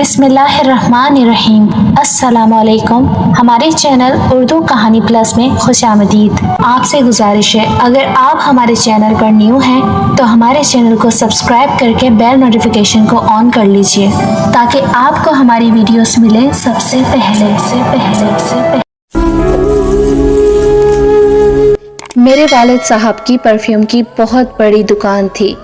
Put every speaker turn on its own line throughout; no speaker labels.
बिस्मिल्लाहिर्रहमानिर्रहीम। अस्सलामुअलैकुम। हमारे चैनल उर्दू कहानी प्लस में खुशामदीद। आपसे गुजारिश है, अगर आप हमारे चैनल पर न्यू हैं तो हमारे चैनल को सब्सक्राइब करके बेल नोटिफिकेशन को ऑन कर लीजिए ताकि आपको हमारी वीडियोस मिले सबसे पहले। मेरे वालिद साहब की परफ्यूम की बहुत बड़ी दुकान थी।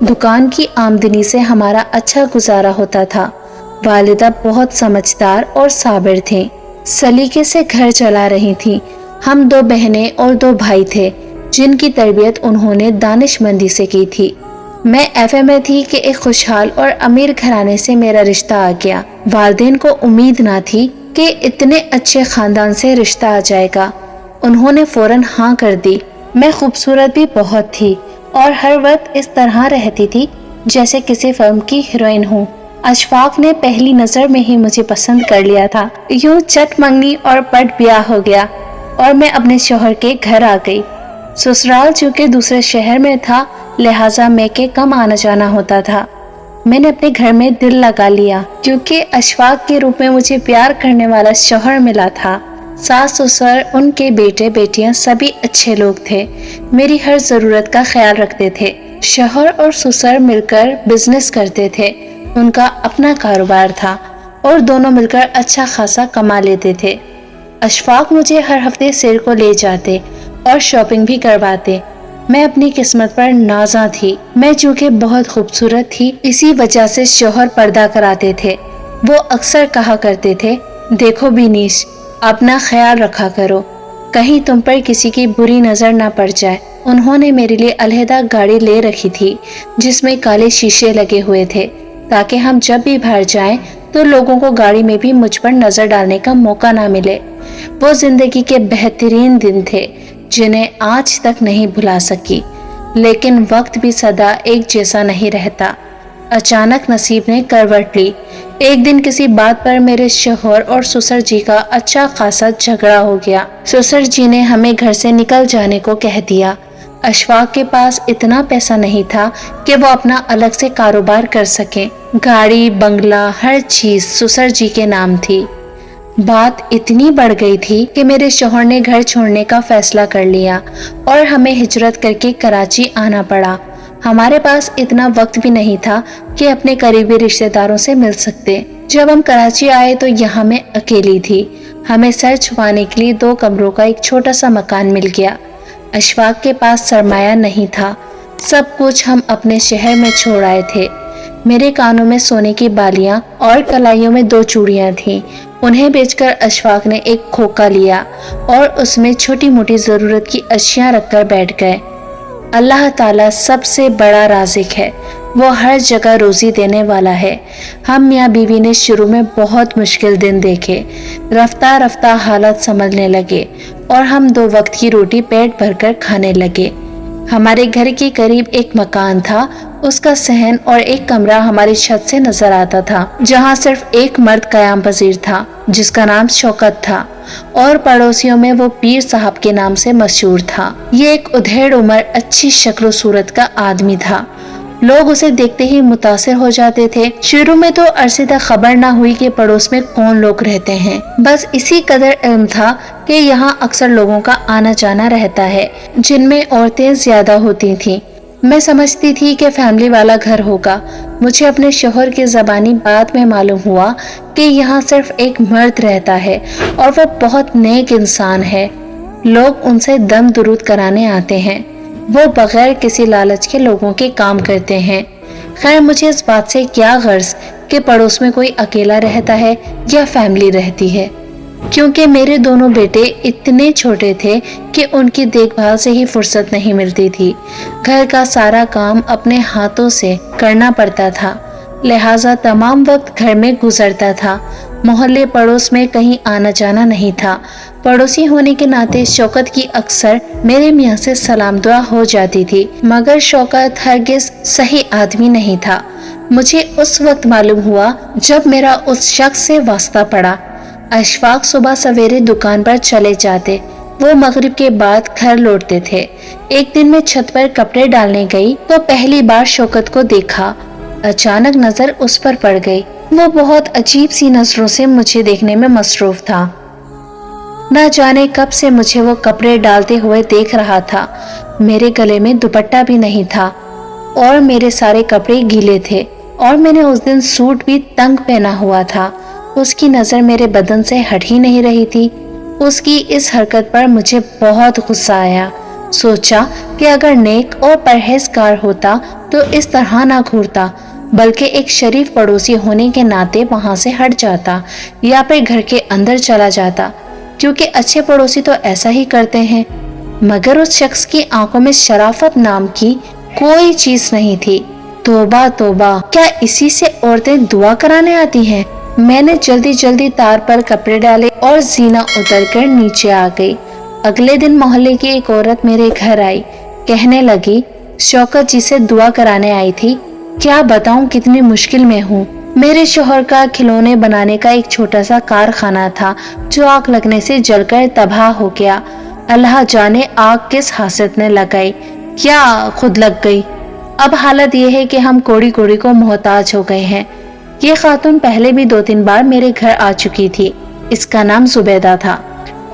दुकान की आमदनी से हमारा अच्छा गुजारा होता था। वालिदा बहुत समझदार और साबिर थीं। सलीके से घर चला रही थीं। हम 2 बहनें और 2 भाई थे जिनकी तरबियत उन्होंने दानिशमंदी से की थी। मैं एफए में थी कि एक खुशहाल और अमीर घराने से मेरा रिश्ता आ गया। वालिदैन को उम्मीद ना थी कि इतने अच्छे खानदान से रिश्ता आ जाएगा। उन्होंने फौरन हाँ कर दी। मैं खूबसूरत भी बहुत थी और हर वक्त इस तरह रहती थी जैसे किसी फिल्म की हीरोइन हूँ। अशफाक ने पहली नजर में ही मुझे पसंद कर लिया था। यूं चट मंगनी और पट ब्याह हो गया और मैं अपने शौहर के घर आ गई। ससुराल चूंकि दूसरे शहर में था, लिहाजा मैं के कम आना जाना होता था। मैंने अपने घर में दिल लगा लिया क्योंकि अशफाक के रूप में मुझे प्यार करने वाला शौहर मिला था। सास ससुर, उनके बेटे बेटियां सभी अच्छे लोग थे। मेरी हर जरूरत का ख्याल रखते थे। शौहर और ससुर मिलकर बिजनेस करते थे। उनका अपना कारोबार था और दोनों मिलकर अच्छा खासा कमा लेते थे। अशफाक मुझे हर हफ्ते सेल को ले जाते और शॉपिंग भी करवाते। मैं अपनी किस्मत पर नाज़ा थी। मैं चूंकि बहुत खूबसूरत थी, इसी वजह से शौहर पर्दा कराते थे। वो अक्सर कहा करते थे, देखो बिनीश, अपना ख्याल रखा करो, कहीं तुम पर किसी की बुरी नजर ना पड़ जाए। उन्होंने मेरे लिए अलहदा गाड़ी ले रखी थी जिसमें काले शीशे लगे हुए थे ताकि हम जब भी बाहर जाएं तो लोगों को गाड़ी में भी मुझ पर नजर डालने का मौका ना मिले। वो जिंदगी के बेहतरीन दिन थे जिन्हें आज तक नहीं भुला सकी। लेकिन वक्त भी सदा एक जैसा नहीं रहता। अचानक नसीब ने करवट ली। एक दिन किसी बात पर मेरे शौहर और ससुर जी का अच्छा खासा झगड़ा हो गया। ससुर जी ने हमें घर से निकल जाने को कह दिया। अशफाक के पास इतना पैसा नहीं था कि वो अपना अलग से कारोबार कर सके। गाड़ी, बंगला, हर चीज ससुर जी के नाम थी। बात इतनी बढ़ गई थी कि मेरे शौहर ने घर छोड़ने का फैसला कर लिया और हमें हिजरत करके कराची आना पड़ा। हमारे पास इतना वक्त भी नहीं था कि अपने करीबी रिश्तेदारों से मिल सकते। जब हम कराची आए तो यहाँ मैं अकेली थी। हमें सर छुपाने के लिए 2 कमरों का एक छोटा सा मकान मिल गया। अशफाक के पास सरमाया नहीं था। सब कुछ हम अपने शहर में छोड़ आए थे। मेरे कानों में सोने की बालियां और कलाइयों में 2 चूड़ियां थीं। उन्हें बेचकर अशफाक ने एक खोखा लिया और उसमें छोटी मोटी जरूरत की अशियां रखकर बैठ गए। अल्लाह ताला सबसे बड़ा राज़िक है। वो हर जगह रोजी देने वाला है। हम मियाँ बीवी ने शुरू में बहुत मुश्किल दिन देखे। रफ्ता रफ्ता हालत संभलने लगे और हम 2 वक्त की रोटी पेट भरकर खाने लगे। हमारे घर के करीब एक मकान था। उसका सहन और एक कमरा हमारी छत से नजर आता था, जहाँ सिर्फ एक मर्द कयाम पजीर था जिसका नाम शौकत था और पड़ोसियों में वो पीर साहब के नाम से मशहूर था। ये एक उधेड़ उम्र, अच्छी शक्ल सूरत का आदमी था। लोग उसे देखते ही मुतासिर हो जाते थे। शुरू में तो अरसे तक खबर ना हुई कि पड़ोस में कौन लोग रहते हैं। बस इसी कदर इल्म था कि यहाँ अक्सर लोगों का आना जाना रहता है, जिनमें औरतें ज्यादा होती थीं। मैं समझती थी कि फैमिली वाला घर होगा। मुझे अपने शौहर की ज़बानी बात में मालूम हुआ कि यहाँ सिर्फ एक मर्द रहता है और वो बहुत नेक इंसान है। लोग उनसे दम दुरूद कराने आते हैं। वो बगैर किसी लालच के लोगों के काम करते हैं। खैर, मुझे इस बात से क्या गर्ज कि पड़ोस में कोई अकेला रहता है या फैमिली रहती है, क्योंकि मेरे दोनों बेटे इतने छोटे थे कि उनकी देखभाल से ही फुर्सत नहीं मिलती थी। घर का सारा काम अपने हाथों से करना पड़ता था, लिहाजा तमाम वक्त घर में गुजरता था। मोहल्ले पड़ोस में कहीं आना जाना नहीं था। पड़ोसी होने के नाते शौकत की अक्सर मेरे मियाँ से सलाम दुआ हो जाती थी, मगर शौकत हरगिज सही आदमी नहीं था। मुझे उस वक्त मालूम हुआ जब मेरा उस शख्स से वास्ता पड़ा। अशफाक सुबह सवेरे दुकान पर चले जाते, वो मगरिब के बाद घर लौटते थे। एक दिन मैं छत पर कपड़े डालने गई तो पहली बार शौकत को देखा। अचानक नजर उस पर पड़ गई। वो बहुत अजीब सी नजरों से मुझे देखने में मसरूफ था। न जाने कब से मुझे वो कपड़े डालते हुए देख रहा था। मेरे गले में दुपट्टा भी नहीं था और मेरे सारे कपड़े गीले थे और मैंने उस दिन सूट भी तंग पहना हुआ था। उसकी नजर मेरे बदन से हट ही नहीं रही थी। उसकी इस हरकत पर मुझे बहुत गुस्सा आया। सोचा कि अगर नेक और परहेजगार होता तो इस तरह ना घूरता, बल्कि एक शरीफ पड़ोसी होने के नाते वहां से हट जाता या फिर घर के अंदर चला जाता, क्योंकि अच्छे पड़ोसी तो ऐसा ही करते हैं। मगर उस शख्स की आंखों में शराफत नाम की कोई चीज नहीं थी। तौबा तौबा, क्या इसी से औरतें दुआ कराने आती हैं? मैंने जल्दी जल्दी तार पर कपड़े डाले और जीना उतरकर नीचे आ गई। अगले दिन मोहल्ले की एक औरत मेरे घर आई। कहने लगी, शौकत जी से दुआ कराने आई थी। क्या बताऊं कितनी मुश्किल में हूँ। मेरे शोहर का खिलौने बनाने का एक छोटा सा कारखाना था जो आग लगने से जलकर तबाह हो गया। अल्लाह जाने आग किस हासत ने लगाई, क्या खुद लग गई। अब हालत यह है कि हम कोड़ी कोड़ी को मोहताज हो गए हैं। ये खातून पहले भी 2-3 बार मेरे घर आ चुकी थी। इसका नाम जुबैदा था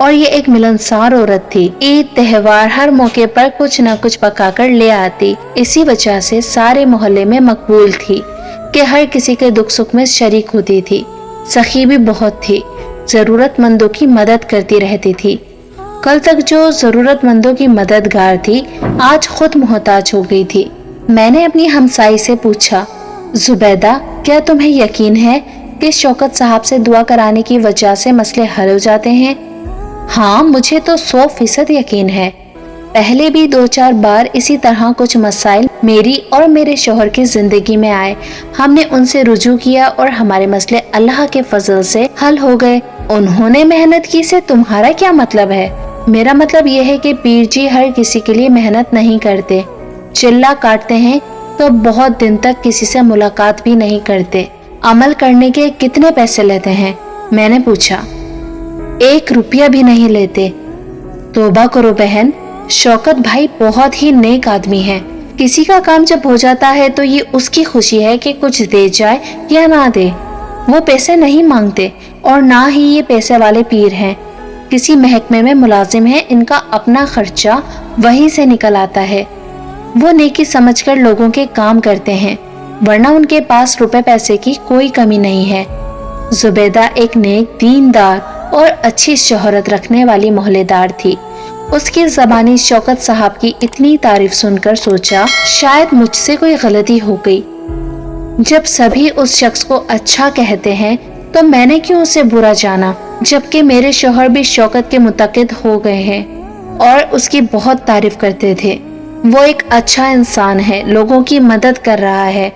और ये एक मिलनसार औरत थी। ईद, त्योहार, हर मौके पर कुछ न कुछ पकाकर ले आती। इसी वजह से सारे मोहल्ले में मकबूल थी कि हर किसी के दुख सुख में शरीक होती थी। सखी भी बहुत थी, जरूरतमंदों की मदद करती रहती थी। कल तक जो जरूरतमंदों की मददगार थी, आज खुद मोहताज हो गई थी। मैंने अपनी हमसाई से पूछा, जुबैदा, क्या तुम्हें यकीन है कि शौकत साहब से दुआ कराने की वजह से मसले हल हो जाते हैं? हाँ, मुझे तो 100% यकीन है। पहले भी 2-4 बार इसी तरह कुछ मसाइल मेरी और मेरे शौहर की जिंदगी में आए। हमने उनसे रुजू किया और हमारे मसले अल्लाह के फजल से हल हो गए। उन्होंने मेहनत की से तुम्हारा क्या मतलब है? मेरा मतलब यह है कि पीर जी हर किसी के लिए मेहनत नहीं करते। चिल्ला काटते हैं तो बहुत दिन तक किसी से मुलाकात भी नहीं करते। अमल करने के कितने पैसे लेते हैं? मैंने पूछा। 1 रुपया भी नहीं लेते। तौबा करो बहन, शौकत भाई बहुत ही नेक आदमी है। किसी का काम जब हो जाता है तो ये उसकी खुशी है कि कुछ दे जाए या ना दे। वो पैसे नहीं मांगते और ना ही ये पैसे वाले पीर हैं। किसी महकमे में मुलाजिम है, इनका अपना खर्चा वहीं से निकल आता है। वो नेकी समझकर लोगों के काम करते हैं, वरना उनके पास रुपए पैसे की कोई कमी नहीं है। जुबैदा एक नेक, दीनदार और अच्छी शोहरत रखने वाली मोहल्लेदार थी। उसकी ज़बानी शौकत साहब की इतनी तारीफ सुनकर सोचा शायद मुझसे कोई गलती हो गई। जब सभी उस शख्स को अच्छा कहते हैं तो मैंने क्यों उसे बुरा जाना, जबकि मेरे शौहर भी शौकत के मुतक़िद हो गए हैं और उसकी बहुत तारीफ करते थे। वो एक अच्छा इंसान है, लोगों की मदद कर रहा है।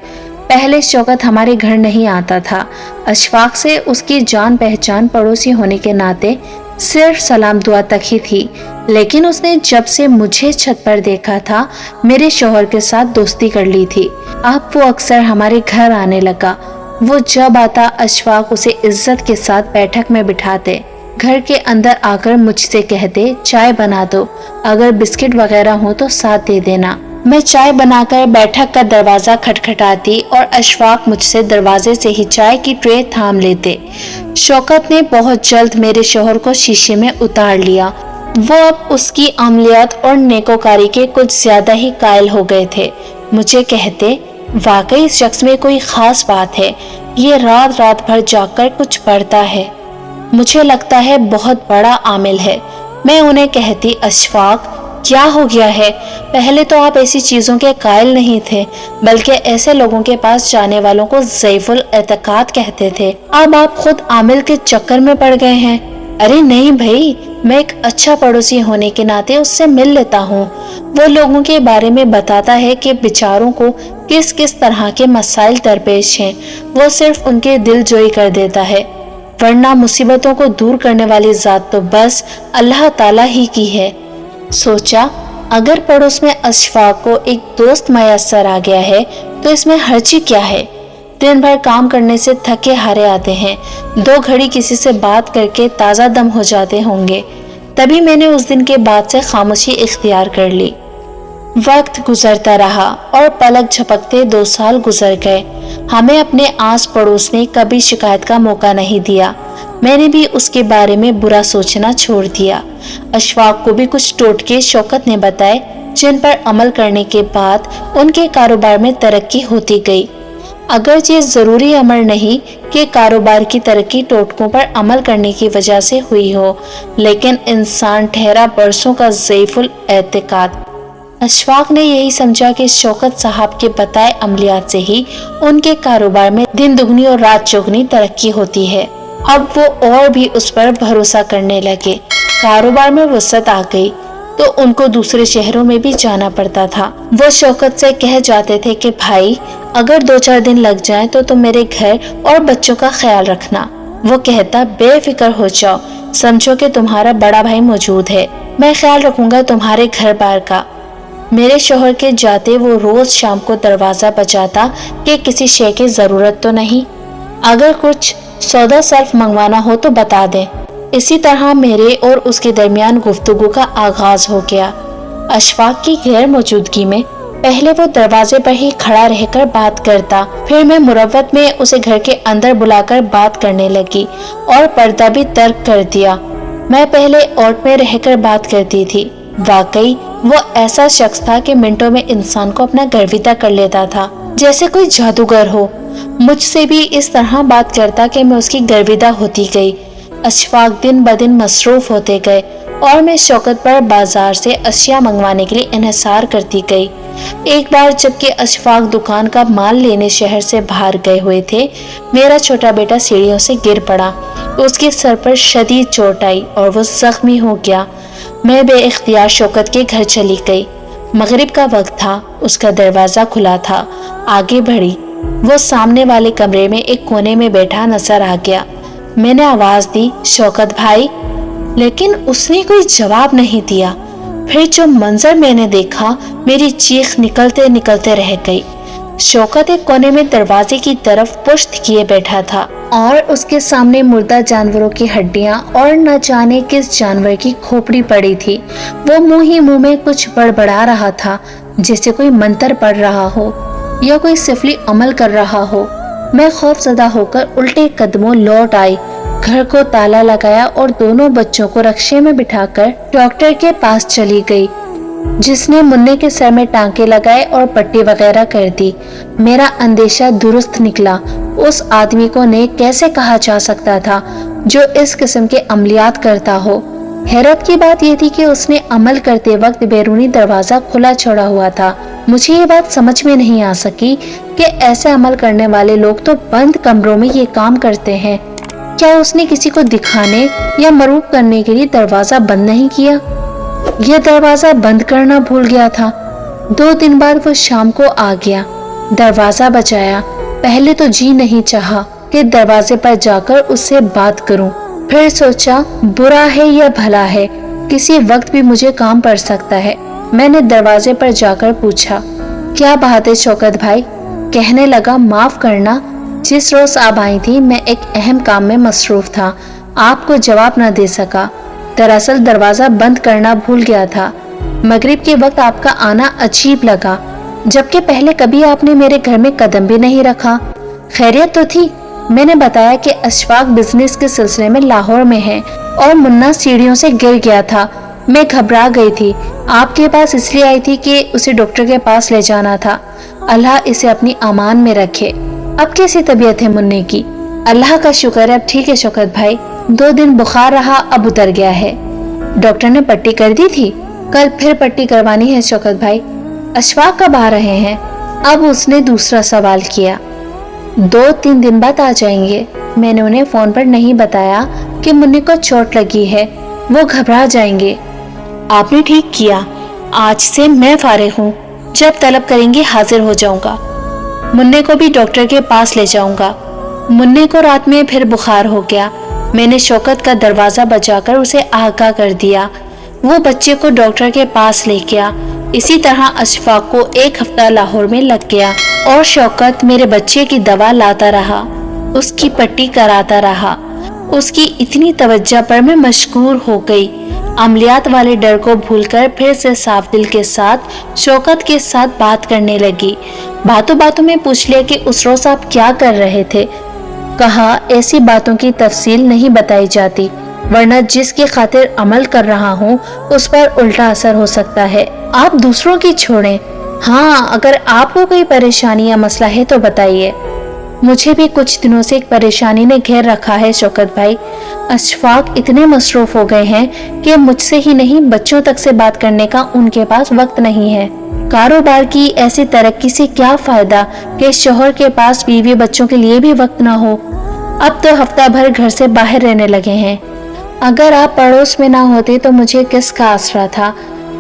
पहले शौकत हमारे घर नहीं आता था। अशफाक से उसकी जान पहचान पड़ोसी होने के नाते सिर्फ सलाम दुआ तक ही थी, लेकिन उसने जब से मुझे छत पर देखा था मेरे शौहर के साथ दोस्ती कर ली थी। अब वो अक्सर हमारे घर आने लगा। वो जब आता अशफाक उसे इज्जत के साथ बैठक में बिठाते, घर के अंदर आकर मुझसे कहते चाय बना दो, अगर बिस्किट वगैरह हो तो साथ दे देना। मैं चाय बनाकर बैठक का दरवाजा खटखटाती और अशफाक मुझसे दरवाजे से ही चाय की ट्रे थाम लेते। शौकत ने बहुत जल्द मेरे शौहर को शीशे में उतार लिया। वो अब उसकी अमलियत और नेकोकारी के कुछ ज्यादा ही कायल हो गए थे। मुझे कहते, वाकई इस शख्स में कोई खास बात है, ये रात रात भर जाकर कुछ पढ़ता है। मुझे लगता है बहुत बड़ा आमिल है। मैं उन्हें कहती, अशफाक क्या हो गया है? पहले तो आप ऐसी चीजों के कायल नहीं थे, बल्कि ऐसे लोगों के पास जाने वालों को ज़ईफुल एतकाद कहते थे। अब आप खुद आमिल के चक्कर में पड़ गए हैं। अरे नहीं भाई, मैं एक अच्छा पड़ोसी होने के नाते उससे मिल लेता हूँ। वो लोगों के बारे में बताता है कि बेचारों को किस किस तरह के मसाइल दरपेश हैं। वो सिर्फ उनके दिल जोई कर देता है, वरना मुसीबतों को दूर करने वाली जात तो बस अल्लाह ताला ही की है। सोचा, अगर पड़ोस में अशफाक को एक दोस्त मयस्सर आ गया है तो इसमें हर्जी क्या है। दिन भर काम करने से थके हारे आते हैं, 2 घड़ी किसी से बात करके ताज़ा दम हो जाते होंगे। तभी मैंने उस दिन के बाद से खामोशी इख्तियार कर ली। वक्त गुजरता रहा और पलक झपकते 2 साल गुजर गए। हमें अपने आस पड़ोस ने कभी शिकायत का मौका नहीं दिया। मैंने भी उसके बारे में बुरा सोचना छोड़ दिया। अशफाक को भी कुछ टोटके शौकत ने बताए, जिन पर अमल करने के बाद उनके कारोबार में तरक्की होती गई। अगर ये जरूरी अमर नहीं कि कारोबार की तरक्की टोटकों पर अमल करने की वजह से हुई हो, लेकिन इंसान ठहरा बरसों का ज़ईफुल एतिकाद। अशफाक ने यही समझा कि शौकत साहब के बताए अमलियात से ही उनके कारोबार में दिन दुगनी और रात चौगनी तरक्की होती है। अब वो और भी उस पर भरोसा करने लगे। कारोबार में वसअत आ गई तो उनको दूसरे शहरों में भी जाना पड़ता था। वो शौकत से कह जाते थे कि भाई, अगर 2-4 दिन लग जाएं तो तुम मेरे घर और बच्चों का ख्याल रखना। वो कहता, बेफिक्र हो जाओ, समझो कि तुम्हारा बड़ा भाई मौजूद है, मैं ख्याल रखूंगा तुम्हारे घर बार का। मेरे शौहर के जाते वो रोज शाम को दरवाजा बजाता कि किसी शे की जरूरत तो नहीं, अगर कुछ सौदा सर्फ मंगवाना हो तो बता दें। इसी तरह मेरे और उसके दरमियान गुफ्तगू का आगाज हो गया। अशफाक की गैर मौजूदगी में पहले वो दरवाजे पर ही खड़ा रहकर बात करता, फिर मैं मुरव्वत में उसे घर के अंदर बुलाकर बात करने लगी और पर्दा भी तर्क कर दिया। मैं पहले औरत में रहकर बात करती थी। वाकई वो ऐसा शख्स था कि मिनटों में इंसान को अपना गर्विदा कर लेता था, जैसे कोई जादूगर हो। मुझसे भी इस तरह बात करता कि मैं उसकी गर्विदा होती गई। अशफाक दिन ब दिन मसरूफ होते गए और मैं शौकत पर बाजार से अशिया मंगवाने के लिए इन्हिसार करती गई। एक बार जबकि अशफाक दुकान का माल लेने शहर से बाहर गए हुए थे, मेरा छोटा बेटा सीढ़ियों से गिर पड़ा। उसके सर पर शदीद चोट आई और वो जख्मी हो गया। मैं बेइख्तियार शौकत के घर चली गई। मगरिब का वक्त था, उसका दरवाजा खुला था। आगे बढ़ी, वो सामने वाले कमरे में एक कोने में बैठा नजर आ गया। मैंने आवाज दी, शौकत भाई, लेकिन उसने कोई जवाब नहीं दिया। फिर जो मंजर मैंने देखा, मेरी चीख निकलते निकलते रह गई। शौकत एक कोने में दरवाजे की तरफ पुश्त किए बैठा था और उसके सामने मुर्दा जानवरों की हड्डियां और न जाने किस जानवर की खोपड़ी पड़ी थी। वो मुंह ही मुंह में कुछ बड़बड़ा रहा था, जैसे कोई मंत्र पढ़ रहा हो या कोई सिफली अमल कर रहा हो। मैं खौफजदा होकर उल्टे कदमों लौट आई, घर को ताला लगाया और दोनों बच्चों को रक्शे में बिठाकर डॉक्टर के पास चली गई, जिसने मुन्ने के सर में टांके लगाए और पट्टी वगैरह कर दी। मेरा अंदेशा दुरुस्त निकला। उस आदमी को नेक कैसे कहा जा सकता था जो इस किस्म के अमलियात करता हो। हैरत की बात यह थी कि उसने अमल करते वक्त बैरूनी दरवाजा खुला छोड़ा हुआ था। मुझे ये बात समझ में नहीं आ सकी कि ऐसे अमल करने वाले लोग तो बंद कमरों में ये काम करते हैं। क्या उसने किसी को दिखाने या मरूब करने के लिए दरवाजा बंद नहीं किया? यह दरवाजा बंद करना भूल गया था। 2 दिन बाद वो शाम को आ गया, दरवाजा बजाया। पहले तो जी नहीं चाहा कि दरवाजे पर जाकर उससे बात करूं। फिर सोचा, बुरा है या भला है, किसी वक्त भी मुझे काम पड़ सकता है। मैंने दरवाजे पर जाकर पूछा, क्या बात है शौकत भाई? कहने लगा, माफ करना, जिस रोज आप आई थी मैं एक अहम काम में मसरूफ था, आपको जवाब न दे सका। दरअसल दरवाजा बंद करना भूल गया था। मगरिब के वक्त आपका आना अजीब लगा, जबकि पहले कभी आपने मेरे घर में कदम भी नहीं रखा। खैरियत तो थी? मैंने बताया कि अशफाक बिजनेस के सिलसिले में लाहौर में है और मुन्ना सीढ़ियों से गिर गया था। मैं घबरा गई थी। आपके पास इसलिए आई थी कि उसे डॉक्टर के पास ले जाना था। अल्लाह इसे अपनी अमान में रखे। अब कैसी तबीयत है मुन्ने की? अल्लाह का शुक्र है, अब ठीक है शौकत भाई। 2 दिन बुखार रहा, अब उतर गया है। डॉक्टर ने पट्टी कर दी थी? कल फिर पट्टी करवानी है शौकत भाई। अशफाक कब आ रहे हैं? अब उसने दूसरा सवाल किया। 2-3 दिन बाद आ जाएंगे। मैंने उन्हें फोन पर नहीं बताया कि मुन्ने को चोट लगी है, वो घबरा जाएंगे। आपने ठीक किया, आज से मैं फारिग हूँ, जब तलब करेंगे हाजिर हो जाऊंगा। मुन्ने को भी डॉक्टर के पास ले जाऊंगा। मुन्ने को रात में फिर बुखार हो गया। मैंने शौकत का दरवाजा बजाकर उसे आगाह कर दिया। वो बच्चे को डॉक्टर के पास ले गया। इसी तरह अशफाक को 1 हफ्ता लाहौर में लग गया और शौकत मेरे बच्चे की दवा लाता रहा, उसकी पट्टी कराता रहा। उसकी इतनी तवज्जो पर मैं मशकूर हो गई। अमलियात वाले डर को भूलकर फिर से साफ दिल के साथ शौकत के साथ बात करने लगी। बातों बातों में पूछ लिया कि उस रोज आप क्या कर रहे थे। कहा, ऐसी बातों की तफसील नहीं बताई जाती, वरना जिसकी खातिर अमल कर रहा हूँ उस पर उल्टा असर हो सकता है। आप दूसरों की छोड़ें। हाँ, अगर आपको कोई परेशानी या मसला है तो बताइए। मुझे भी कुछ दिनों से एक परेशानी ने घेर रखा है शौकत भाई। अशफाक इतने मसरूफ हो गए हैं कि मुझसे ही नहीं बच्चों तक से बात करने का उनके पास वक्त नहीं है। कारोबार की ऐसी तरक्की से क्या फायदा कि शोहर के पास बीवी बच्चों के लिए भी वक्त ना हो। अब तो हफ्ता भर घर से बाहर रहने लगे हैं। अगर आप पड़ोस में ना होते तो मुझे किसका आसरा था।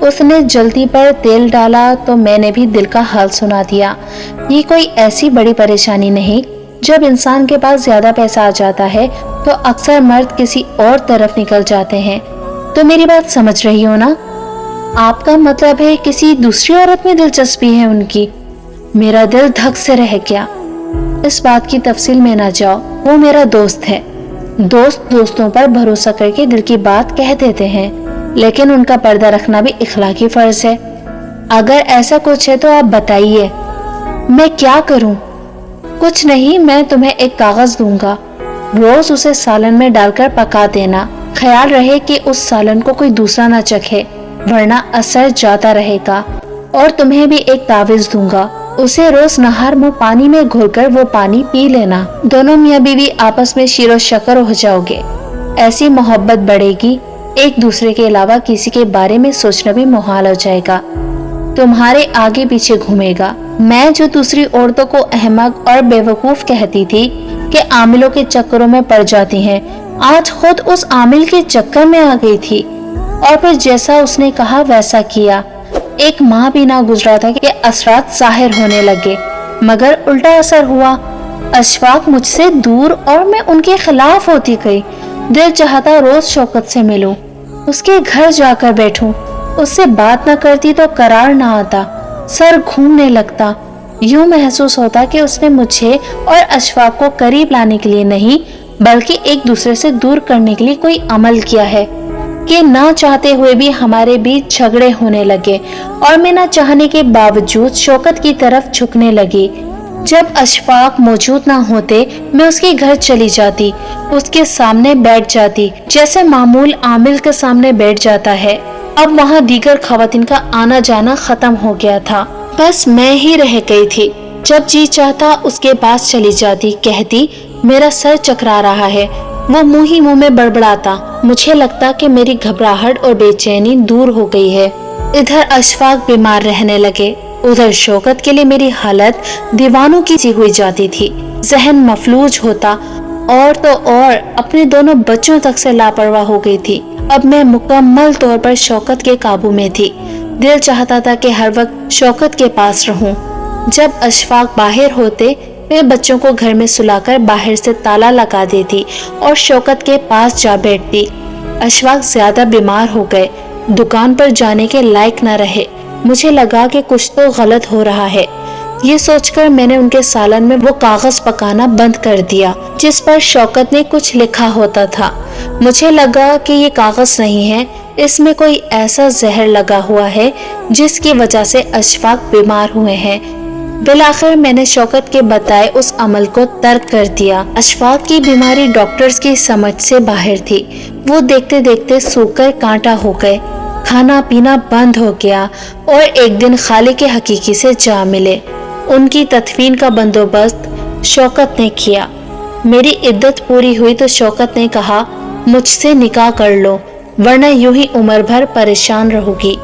उसने जल्दी पर तेल डाला तो मैंने भी दिल का हाल सुना दिया। ये कोई ऐसी बड़ी परेशानी नहीं। जब इंसान के पास ज्यादा पैसा आ जाता है तो अक्सर मर्द किसी और तरफ निकल जाते हैं। तो मेरी बात समझ रही हो ना? आपका मतलब है किसी दूसरी औरत में दिलचस्पी है उनकी? मेरा दिल धक से रह गया। इस बात की तफसील में ना जाओ, वो मेरा दोस्त है। दोस्त दोस्तों पर भरोसा करके दिल की बात कह देते हैं, लेकिन उनका पर्दा रखना भी इखलाकी फर्ज है। अगर ऐसा कुछ है तो आप बताइए, मैं क्या करूं? कुछ नहीं, मैं तुम्हें एक कागज दूंगा, रोज उसे सालन में डालकर पका देना। ख्याल रहे कि उस सालन को कोई दूसरा ना चखे, वरना असर जाता रहेगा। और तुम्हें भी एक तावीज दूंगा, उसे रोज नहर मुंह पानी में घोलकर वो पानी पी लेना। दोनों मियाँ बीवी आपस में शीरो शक्कर हो जाओगे। ऐसी मोहब्बत बढ़ेगी, एक दूसरे के अलावा किसी के बारे में सोचना भी मुहाल हो जाएगा। तुम्हारे आगे पीछे घूमेगा। मैं जो दूसरी औरतों को अहमक और बेवकूफ कहती थी कि आमिलों के चक्करों में पड़ जाती हैं, आज खुद उस आमिल के चक्कर में आ गई थी और फिर जैसा उसने कहा वैसा किया। एक माह भी ना गुजरा था कि असरात जाहिर होने लगे, मगर उल्टा असर हुआ। अशफाक मुझसे दूर और मैं उनके खिलाफ होती गई। दिल चाहता रोज शौकत से मिलूं, उसके घर जाकर बैठूं। उससे बात न करती तो करार ना आता, सर घूमने लगता। यूं महसूस होता कि उसने मुझे और अशफाक को करीब लाने के लिए नहीं, बल्कि एक दूसरे से दूर करने के लिए कोई अमल किया है कि ना चाहते हुए भी हमारे बीच झगड़े होने लगे और मैं ना चाहने के बावजूद शौकत की तरफ झुकने लगी। जब अशफाक मौजूद ना होते, मैं उसके घर चली जाती, उसके सामने बैठ जाती, जैसे मामूल आमिल के सामने बैठ जाता है। अब वहाँ दीगर खवातीन का आना जाना खत्म हो गया था, बस मैं ही रह गई थी। जब जी चाहता उसके पास चली जाती, कहती मेरा सर चकरा रहा है, वो मुंह ही मुंह में बड़बड़ाता। मुझे लगता कि मेरी घबराहट और बेचैनी दूर हो गई है। इधर अशफाक बीमार रहने लगे, उधर शौकत के लिए मेरी हालत दीवानों की सी हुई जाती थी। जहन मफलूज होता और तो और अपने दोनों बच्चों तक से लापरवाह हो गई थी। अब मैं मुकम्मल तौर पर शौकत के काबू में थी। दिल चाहता था कि हर वक्त शौकत के पास रहूं। जब अशफाक बाहर होते, मैं बच्चों को घर में सुलाकर बाहर से ताला लगा देती और शौकत के पास जा बैठती। अशफाक ज्यादा बीमार हो गए, दुकान पर जाने के लायक न रहे। मुझे लगा कि कुछ तो गलत हो रहा है। ये सोचकर मैंने उनके सालन में वो कागज पकाना बंद कर दिया जिस पर शौकत ने कुछ लिखा होता था। मुझे लगा कि ये कागज नहीं है, इसमें कोई ऐसा जहर लगा हुआ है जिसकी वजह से अशफाक बीमार हुए हैं। बिलाखिर मैंने शौकत के बताए उस अमल को तर्क कर दिया। अशफाक की बीमारी डॉक्टर्स की समझ से बाहर थी। वो देखते देखते सूखकर कांटा हो गए, खाना पीना बंद हो गया और एक दिन खालिक हकीकी से जा मिले। उनकी तदफीन का बंदोबस्त शौकत ने किया। मेरी इद्दत पूरी हुई तो शौकत ने कहा मुझसे निकाह कर लो, वरना यूं ही उम्र भर परेशान रहोगी।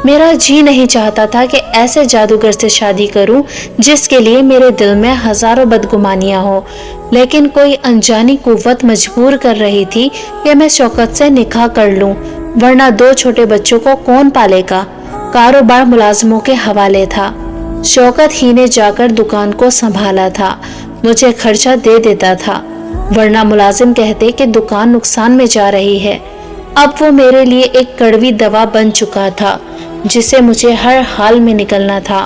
मेरा जी नहीं चाहता था कि ऐसे जादूगर से शादी करूं जिसके लिए मेरे दिल में हजारों बदगुमानियां हो, लेकिन कोई अनजानी कुव्वत मजबूर कर रही थी कि मैं शौकत से निकाह कर लूं, वरना 2 छोटे बच्चों को कौन पालेगा। कारोबार मुलाजमों के हवाले था। शौकत ही ने जाकर दुकान को संभाला था, मुझे खर्चा दे देता था, वरना मुलाजिम कहते कि दुकान नुकसान में जा रही है। अब वो मेरे लिए एक कड़वी दवा बन चुका था जिसे मुझे हर हाल में निकलना था।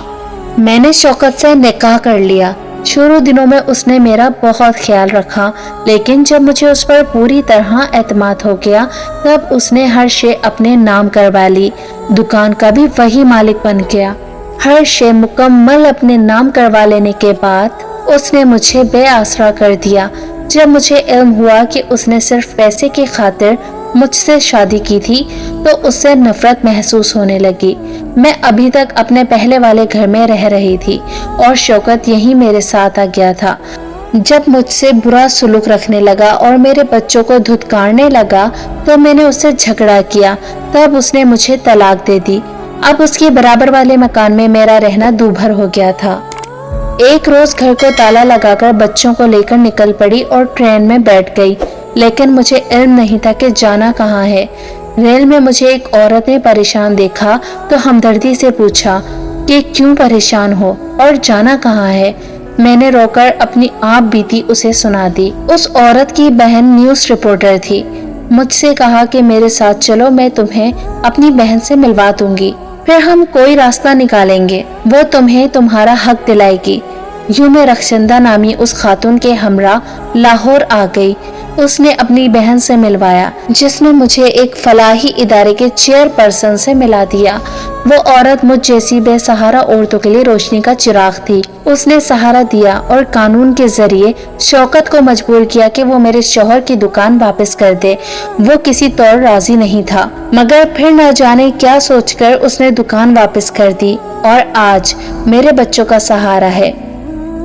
मैंने शौकत से निकाह कर लिया। شروع دنوں میں اس نے میرا بہت خیال رکھا، لیکن جب مجھے اس پر پوری طرح اعتماد ہو گیا تب اس نے ہر شے اپنے نام کروا لی۔ دکان کا بھی وہی مالک بن گیا۔ ہر شے مکمل اپنے نام کروا لینے کے بعد اس نے مجھے بے آسرا کر دیا۔ جب مجھے علم ہوا کہ اس نے صرف پیسے کی خاطر مجھ سے شادی کی تھی تو اس سے نفرت محسوس ہونے لگی۔ میں ابھی تک اپنے پہلے والے گھر میں رہ رہی تھی اور شوکت یہی میرے ساتھ آ گیا تھا۔ جب مجھ سے برا سلوک رکھنے لگا اور میرے بچوں کو دھتکارنے لگا تو میں نے اس سے جھگڑا کیا، تب اس نے مجھے طلاق دے دی۔ اب اس کے برابر والے مکان میں میرا رہنا دوبھر ہو گیا تھا۔ ایک روز گھر کو تالا لگا کر بچوں کو لے کر نکل پڑی اور ٹرین میں بیٹھ گئی، لیکن مجھے علم نہیں تھا کہ جانا کہاں ہے۔ ریل میں مجھے ایک عورت نے پریشان دیکھا تو ہمدردی سے پوچھا کہ کیوں پریشان ہو اور جانا کہاں ہے۔ میں نے رو کر اپنی آپ بیتی اسے سنا دی۔ اس عورت کی بہن نیوز رپورٹر تھی۔ مجھ سے کہا کہ میرے ساتھ چلو، میں تمہیں اپنی بہن سے ملوا دوں گی، پھر ہم کوئی راستہ نکالیں گے، وہ تمہیں تمہارا حق دلائے گی۔ یوں میں رخشندہ نامی اس خاتون کے ہمراہ لاہور آ گئی۔ اس نے اپنی بہن سے ملوایا، جس نے مجھے ایک فلاحی ادارے کے چیئر پرسن سے ملا دیا۔ وہ عورت مجھ جیسی بے سہارا عورتوں کے لیے روشنی کا چراغ تھی۔ اس نے سہارا دیا اور قانون کے ذریعے شوکت کو مجبور کیا کہ وہ میرے شوہر کی دکان واپس کر دے۔ وہ کسی طور راضی نہیں تھا، مگر پھر نہ جانے کیا سوچ کر اس نے دکان واپس کر دی اور آج میرے بچوں کا سہارا ہے۔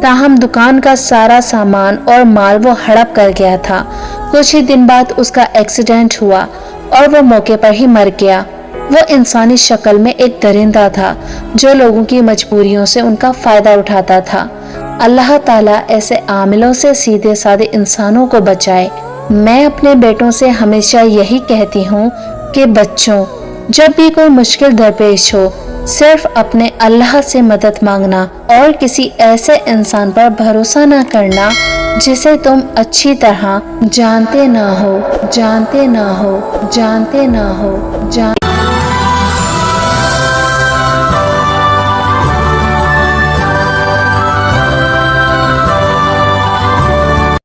تاہم دکان کا سارا سامان اور مال وہ ہڑپ کر گیا تھا۔ کچھ ہی دن بعد اس کا ایکسیڈنٹ ہوا اور وہ موقع پر ہی مر گیا۔ وہ انسانی شکل میں ایک درندہ تھا جو لوگوں کی مجبوریوں سے ان کا فائدہ اٹھاتا تھا۔ اللہ تعالیٰ ایسے عاملوں سے سیدھے سادے انسانوں کو بچائے۔ میں اپنے بیٹوں سے ہمیشہ یہی کہتی ہوں کہ بچوں، جب بھی کوئی مشکل درپیش ہو، صرف اپنے اللہ سے مدد مانگنا اور کسی ایسے انسان پر بھروسہ نہ کرنا جسے تم اچھی طرح جانتے نہ ہو۔